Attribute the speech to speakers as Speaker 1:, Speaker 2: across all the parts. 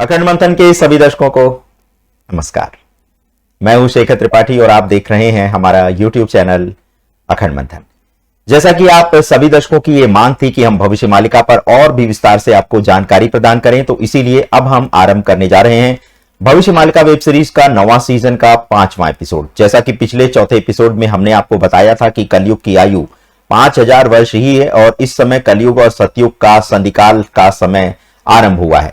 Speaker 1: अखंड मंथन के सभी दर्शकों को नमस्कार। मैं हूं शेखर त्रिपाठी और आप देख रहे हैं हमारा YouTube चैनल अखंड मंथन। जैसा कि आप सभी दर्शकों की ये मांग थी कि हम भविष्य मालिका पर और भी विस्तार से आपको जानकारी प्रदान करें, तो इसीलिए अब हम आरंभ करने जा रहे हैं भविष्य मालिका वेब सीरीज का 9वां सीजन का 5वां एपिसोड। जैसा कि पिछले चौथे एपिसोड में हमने आपको बताया था कि कलयुग की आयु 5000 वर्ष ही है और इस समय कलयुग और सतयुग का संधिकाल का समय आरंभ हुआ है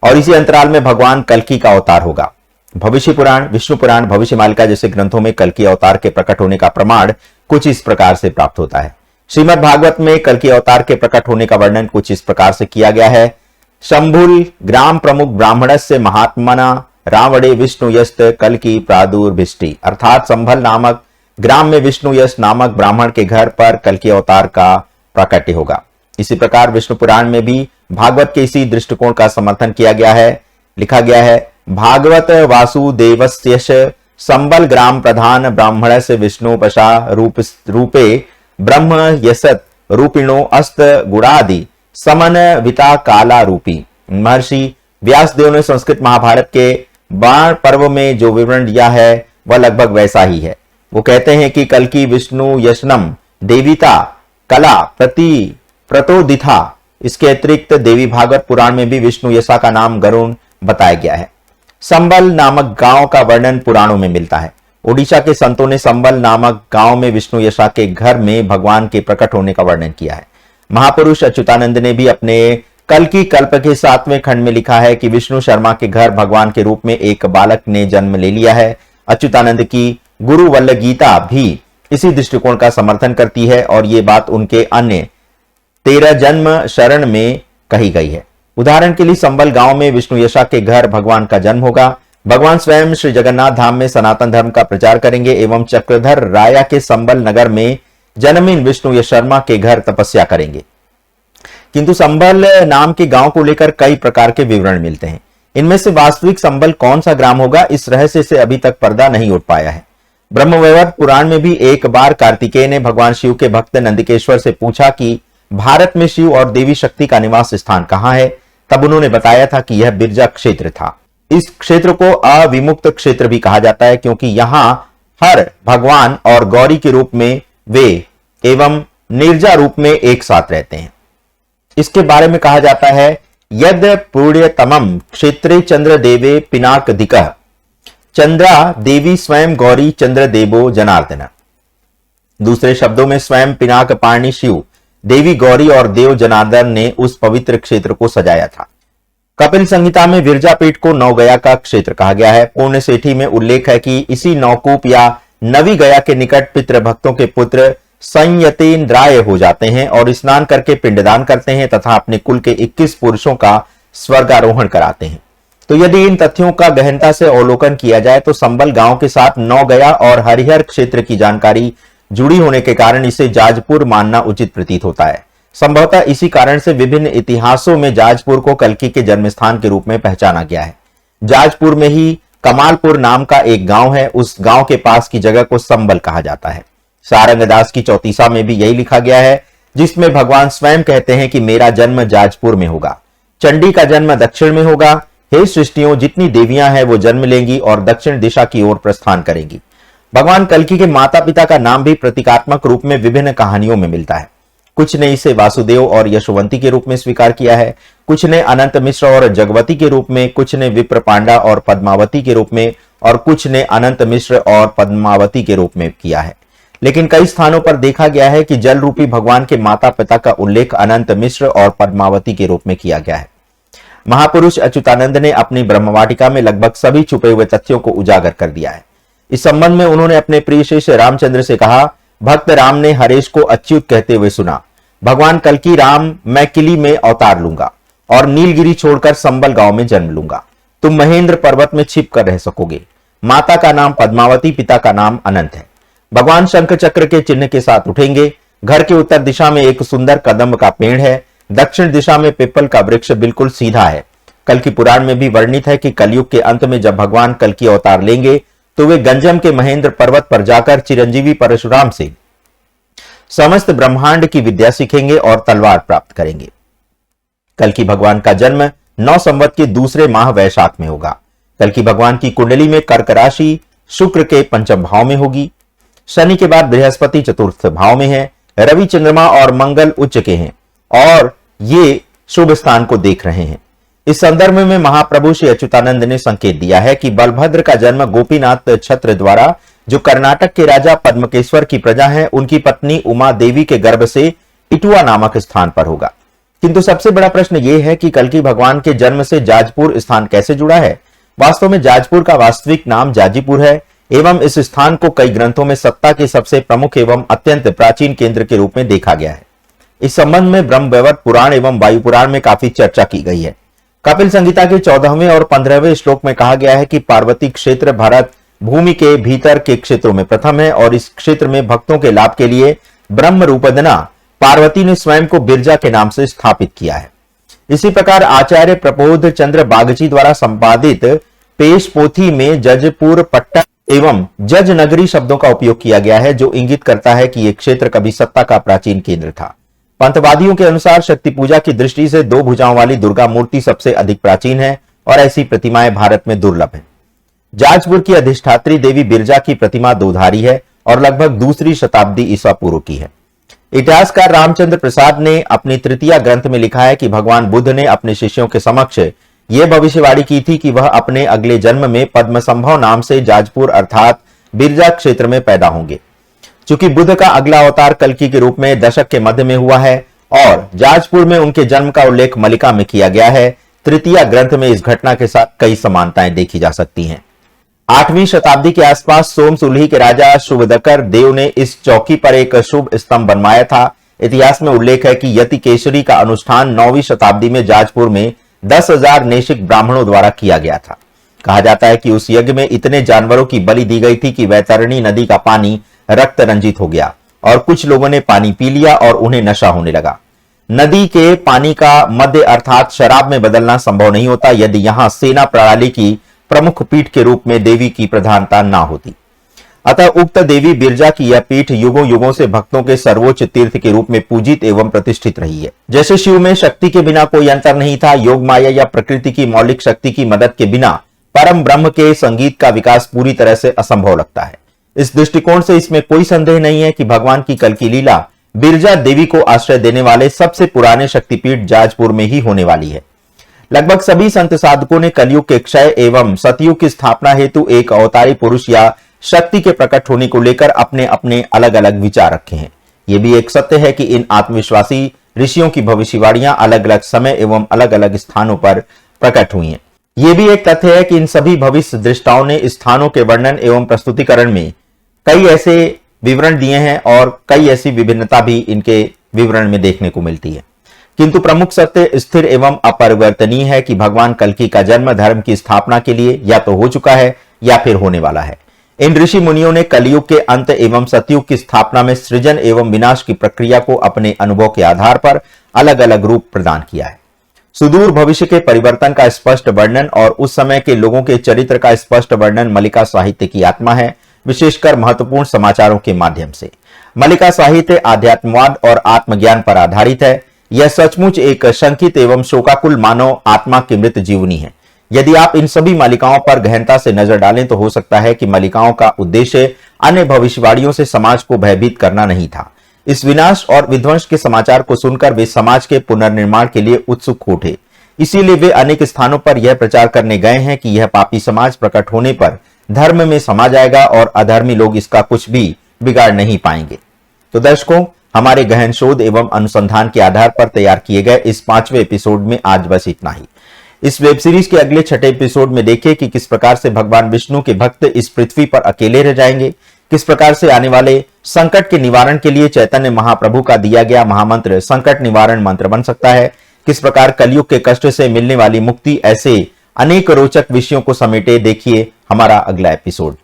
Speaker 1: और इसी अंतराल में भगवान कल्कि का अवतार होगा। भविष्य पुराण, विष्णु पुराण, भविष्य मालिका जैसे ग्रंथों में कल्कि अवतार के प्रकट होने का प्रमाण कुछ इस प्रकार से प्राप्त होता है। श्रीमद् भागवत में कल्कि अवतार के प्रकट होने का वर्णन कुछ इस प्रकार से किया गया है। शंभुल ग्राम प्रमुख ब्राह्मणस्य महात्मना रावणे विष्णु यस्त कल्कि प्रादुर्भिष्टि, अर्थात संभल नामक ग्राम में विष्णु यश नामक ब्राह्मण के घर पर कल्कि अवतार का प्राकट्य होगा। इसी प्रकार विष्णु पुराण में भी भागवत के इसी दृष्टिकोण का समर्थन किया गया है। लिखा गया है, भागवत वासुदेवस्यश संबल ग्राम प्रधान ब्राह्मणस्य विष्णु पशा रूपे ब्रह्म यसत रूपिणो अस्त गुणादि समन विता काला रूपी। महर्षि व्यासदेव ने संस्कृत महाभारत के बाण पर्व में जो विवरण दिया है वह लगभग वैसा ही है। वो कहते हैं कि कल्कि विष्णु यशनम देवीता कला प्रतोदिथा। इसके अतिरिक्त देवी भागवत पुराण में भी विष्णु यशा का नाम गरुण बताया गया है। संबल नामक गांव का वर्णन पुराणों में मिलता है। ओडिशा के संतों ने संबल नामक गांव में विष्णु यशा के घर में भगवान के प्रकट होने का वर्णन किया है। महापुरुष अच्युतानंद ने भी अपने कल्कि कल्प के 7वें खंड में लिखा है कि विष्णु शर्मा के घर भगवान के रूप में एक बालक ने जन्म ले लिया है। अच्युतानंद की गुरु वल्ल गीता भी इसी दृष्टिकोण का समर्थन करती है और ये बात उनके अन्य 13 जन्म शरण में कही गई है। उदाहरण के लिए संबल गांव में विष्णु यशा के घर भगवान का जन्म होगा। भगवान स्वयं श्री जगन्नाथ धाम में सनातन धर्म का प्रचार करेंगे एवं चक्रधर राया के संबल नगर में जन्मीन विष्णु यश शर्मा के घर तपस्या करेंगे। किंतु संबल नाम के गांव को लेकर कई प्रकार के विवरण मिलते हैं। इनमें से वास्तविक संबल कौन सा ग्राम होगा, इस रहस्य से अभी तक पर्दा नहीं उठ पाया है। ब्रह्मवैवर्त पुराण में भी एक बार कार्तिकेय ने भगवान शिव के भक्त नंदिकेश्वर से पूछा कि भारत में शिव और देवी शक्ति का निवास स्थान कहां है। तब उन्होंने बताया था कि यह बिरजा क्षेत्र था। इस क्षेत्र को अविमुक्त क्षेत्र भी कहा जाता है क्योंकि यहां हर भगवान और गौरी के रूप में वे एवं निर्जा रूप में एक साथ रहते हैं। इसके बारे में कहा जाता है, यद पुण्यतमम क्षेत्रे चंद्र देवे पिनाक दिकः चंद्रा देवी स्वयं गौरी चंद्र देवो जनार्दन। दूसरे शब्दों में स्वयं पिनाक पाणी शिव, देवी गौरी और देव जनार्दन ने उस पवित्र क्षेत्र को सजाया था। कपिल संहिता में विरजापीठ को नवगया का क्षेत्र कहा गया है। पूर्ण सेठी में उल्लेख है कि इसी नवकूप या नवी गया के निकट पितृभक्तों के पुत्र संयतेन्द्राय हो जाते हैं और स्नान करके पिंडदान करते हैं तथा अपने कुल के 21 पुरुषों का स्वर्गारोहण कराते हैं। तो यदि इन तथ्यों का गहनता से अवलोकन किया जाए तो संबल गांव के साथ नवगया और हरिहर क्षेत्र की जानकारी जुड़ी होने के कारण इसे जाजपुर मानना उचित प्रतीत होता है। संभवतः इसी कारण से विभिन्न इतिहासों में जाजपुर को कल्कि के जन्म स्थान के रूप में पहचाना गया है। जाजपुर में ही कमालपुर नाम का एक गांव है। उस गांव के पास की जगह को संबल कहा जाता है। सारंगदास की चौतीसा में भी यही लिखा गया है, जिसमें भगवान स्वयं कहते हैं कि मेरा जन्म जाजपुर में होगा, चंडी का जन्म दक्षिण में होगा। हे सृष्टियों, जितनी देवियां हैं वो जन्म लेंगी और दक्षिण दिशा की ओर प्रस्थान करेंगी। भगवान कल्कि के माता पिता का नाम भी प्रतीकात्मक रूप में विभिन्न कहानियों में मिलता है। कुछ ने इसे वासुदेव और यशोवंती के रूप में स्वीकार किया है, कुछ ने अनंत मिश्र और जगवती के रूप में, कुछ ने विप्र पांडा और पद्मावती के रूप में और कुछ ने अनंत मिश्र और पद्मावती के रूप में किया है। लेकिन कई स्थानों पर देखा गया है कि जल रूपी भगवान के माता पिता का उल्लेख अनंत मिश्र और पद्मावती के रूप में किया गया है। महापुरुष अच्युतानंद ने अपनी ब्रह्मवाटिका में लगभग सभी छुपे हुए तथ्यों को उजागर कर दिया है। इस संबंध में उन्होंने अपने प्रिय शिष्य रामचंद्र से कहा, भक्त राम ने हरेश को अच्युत कहते हुए सुना, भगवान कल्कि राम, मैं किली में अवतार लूंगा और नीलगिरी छोड़कर संबल गांव में जन्म लूंगा। तुम महेंद्र पर्वत में छिप कर रह सकोगे। माता का नाम पद्मावती, पिता का नाम अनंत है। भगवान शंख चक्र के चिन्ह के साथ उठेंगे। घर के उत्तर दिशा में एक सुंदर कदम्ब का पेड़ है। दक्षिण दिशा में पीपल का वृक्ष बिल्कुल सीधा है। कल्कि पुराण में भी वर्णित है कि कलयुग के अंत में जब भगवान कल्कि अवतार लेंगे तो वे गंजम के महेंद्र पर्वत पर जाकर चिरंजीवी परशुराम से समस्त ब्रह्मांड की विद्या सीखेंगे और तलवार प्राप्त करेंगे। कल्कि भगवान का जन्म 9 संवत के दूसरे माह वैशाख में होगा। कल्कि भगवान की कुंडली में कर्क राशि शुक्र के पंचम भाव में होगी। शनि के बाद बृहस्पति चतुर्थ भाव में है। रवि, चंद्रमा और मंगल उच्च के हैं और ये शुभ स्थान को देख रहे हैं। इस संदर्भ में महाप्रभु श्री अच्युतानंद ने संकेत दिया है कि बलभद्र का जन्म गोपीनाथ छत्र द्वारा, जो कर्नाटक के राजा पद्मकेश्वर की प्रजा हैं, उनकी पत्नी उमा देवी के गर्भ से इटुआ नामक स्थान पर होगा। किंतु सबसे बड़ा प्रश्न यह है कि कल्कि भगवान के जन्म से जाजपुर स्थान कैसे जुड़ा है। वास्तव में जाजपुर का वास्तविक नाम जाजीपुर है एवं इस स्थान को कई ग्रंथों में सत्ता के सबसे प्रमुख एवं अत्यंत प्राचीन केंद्र के रूप में देखा गया है। इस संबंध में ब्रह्मवैवर्त पुराण एवं वायु पुराण में काफी चर्चा की गई है। कपिल संहिता के 14वें और 15वें श्लोक में कहा गया है कि पार्वती क्षेत्र भारत भूमि के भीतर के क्षेत्रों में प्रथम है और इस क्षेत्र में भक्तों के लाभ के लिए ब्रह्म रूपदना पार्वती ने स्वयं को बिरजा के नाम से स्थापित किया है। इसी प्रकार आचार्य प्रबोध चंद्र बागची द्वारा संपादित पेश पोथी में जजपुर पट्टा एवं जज नगरी शब्दों का उपयोग किया गया है, जो इंगित करता है कि यह क्षेत्र कभी सत्ता का प्राचीन केंद्र था। पंथवादियों के अनुसार शक्ति पूजा की दृष्टि से 2 भुजाओं वाली दुर्गा मूर्ति सबसे अधिक प्राचीन है और ऐसी प्रतिमाएं भारत में दुर्लभ हैं। जाजपुर की अधिष्ठात्री देवी बिरजा की प्रतिमा 2 धारी है और लगभग 2री शताब्दी ईसा पूर्व की है। इतिहासकार रामचंद्र प्रसाद ने अपनी तृतीया ग्रंथ में लिखा है कि भगवान बुद्ध ने अपने शिष्यों के समक्ष यह भविष्यवाणी की थी कि वह अपने अगले जन्म में पद्मसंभव नाम से जाजपुर अर्थात बिरजा क्षेत्र में पैदा होंगे। चूंकि बुद्ध का अगला अवतार कल्कि के रूप में दशक के मध्य में हुआ है और जाजपुर में उनके जन्म का उल्लेख मलिका में किया गया है, तृतीया ग्रंथ में इस घटना के साथ कई समानताएं देखी जा सकती हैं। 8वीं शताब्दी के आसपास सोमसुल्ही के राजा शुभदकर देव ने इस चौकी पर एक शुभ स्तंभ बनवाया था। इतिहास में उल्लेख है कि यति केशरी का अनुष्ठान 9वीं शताब्दी में जाजपुर में 10,000 नेशिक ब्राह्मणों द्वारा किया गया था। कहा जाता है कि उस यज्ञ में इतने जानवरों की बलि दी गई थी कि वैतरणी नदी का पानी रक्त रंजित हो गया और कुछ लोगों ने पानी पी लिया और उन्हें नशा होने लगा। नदी के पानी का मध्य अर्थात शराब में बदलना संभव नहीं होता यदि यहां सेना प्रणाली की प्रमुख पीठ के रूप में देवी की प्रधानता ना होती। अतः उक्त देवी बिरजा की यह पीठ युगों युगों से भक्तों के सर्वोच्च तीर्थ के रूप में पूजित एवं प्रतिष्ठित रही है। जैसे शिव में शक्ति के बिना कोई अंतर नहीं था, योग माया या प्रकृति की मौलिक शक्ति की मदद के बिना परम ब्रह्म के संगीत का विकास पूरी तरह से असंभव लगता है। इस दृष्टिकोण से इसमें कोई संदेह नहीं है कि भगवान की कल की लीला बिरजा देवी को आश्रय देने वाले सबसे पुराने शक्तिपीठ जाजपुर में ही होने वाली है। लगभग सभी संत साधकों ने कलयुग के क्षय एवं सतयुग की स्थापना हेतु एक अवतारी पुरुष या शक्ति के प्रकट होने को लेकर अपने अपने अलग अलग विचार रखे हैं। यह भी एक सत्य है कि इन आत्मविश्वासी ऋषियों की भविष्यवाणियां अलग अलग समय एवं अलग अलग स्थानों पर प्रकट हुई हैं। यह भी एक तथ्य है कि इन सभी भविष्य दृष्टाओं ने स्थानों के वर्णन एवं प्रस्तुतिकरण में कई ऐसे विवरण दिए हैं और कई ऐसी विभिन्नता भी इनके विवरण में देखने को मिलती है। किंतु प्रमुख सत्य स्थिर एवं अपरिवर्तनीय है कि भगवान कल्कि का जन्म धर्म की स्थापना के लिए या तो हो चुका है या फिर होने वाला है। इन ऋषि मुनियों ने कलयुग के अंत एवं सतयुग की स्थापना में सृजन एवं विनाश की प्रक्रिया को अपने अनुभव के आधार पर अलग अलग रूप प्रदान किया है। सुदूर भविष्य के परिवर्तन का स्पष्ट वर्णन और उस समय के लोगों के चरित्र का स्पष्ट वर्णन मलिका साहित्य की आत्मा है, विशेषकर महत्वपूर्ण समाचारों के माध्यम से। मलिका साहित्य आध्यात्मवाद और आत्मज्ञान पर आधारित है। यह सचमुच एक शंकित एवं शोकाकुल मानव आत्मा की मृत जीवनी है। यदि आप इन सभी मालिकाओं पर गहनता से नजर डालें तो हो सकता है कि मालिकाओं का उद्देश्य अन्य भविष्यवाणियों से समाज को भयभीत करना नहीं था। इस विनाश और विध्वंस के समाचार को सुनकर वे समाज के पुनर्निर्माण के लिए उत्सुक उठे। इसीलिए वे अनेक स्थानों पर यह प्रचार करने गए हैं कि यह पापी समाज प्रकट होने पर धर्म में समा जाएगा और अधर्मी लोग इसका कुछ भी बिगाड़ नहीं पाएंगे। तो दर्शकों, हमारे गहन शोध एवं अनुसंधान के आधार पर तैयार किए गए इस 5वें एपिसोड में आज बस इतना ही। इस वेब सीरीज के अगले 6ठे एपिसोड में देखिए कि किस प्रकार से भगवान विष्णु के भक्त इस पृथ्वी पर अकेले रह जाएंगे, किस प्रकार से आने वाले संकट के निवारण के लिए चैतन्य महाप्रभु का दिया गया महामंत्र संकट निवारण मंत्र बन सकता है, किस प्रकार कलयुग के कष्ट से मिलने वाली मुक्ति, ऐसे अनेक रोचक विषयों को समेटे देखिए हमारा अगला एपिसोड।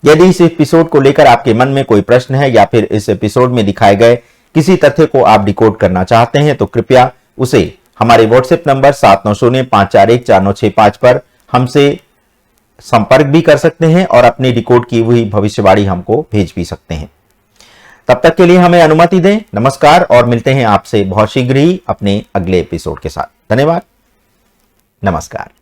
Speaker 1: यदि इस एपिसोड को लेकर आपके मन में कोई प्रश्न है या फिर इस एपिसोड में दिखाए गए किसी तथ्य को आप डिकोड करना चाहते हैं तो कृपया उसे हमारे व्हाट्सएप नंबर 7905414965 पर हमसे संपर्क भी कर सकते हैं और अपनी रिकॉर्ड की हुई भविष्यवाणी हमको भेज भी सकते हैं। तब तक के लिए हमें अनुमति दें। नमस्कार और मिलते हैं आपसे बहुत शीघ्र ही अपने अगले एपिसोड के साथ। धन्यवाद। नमस्कार।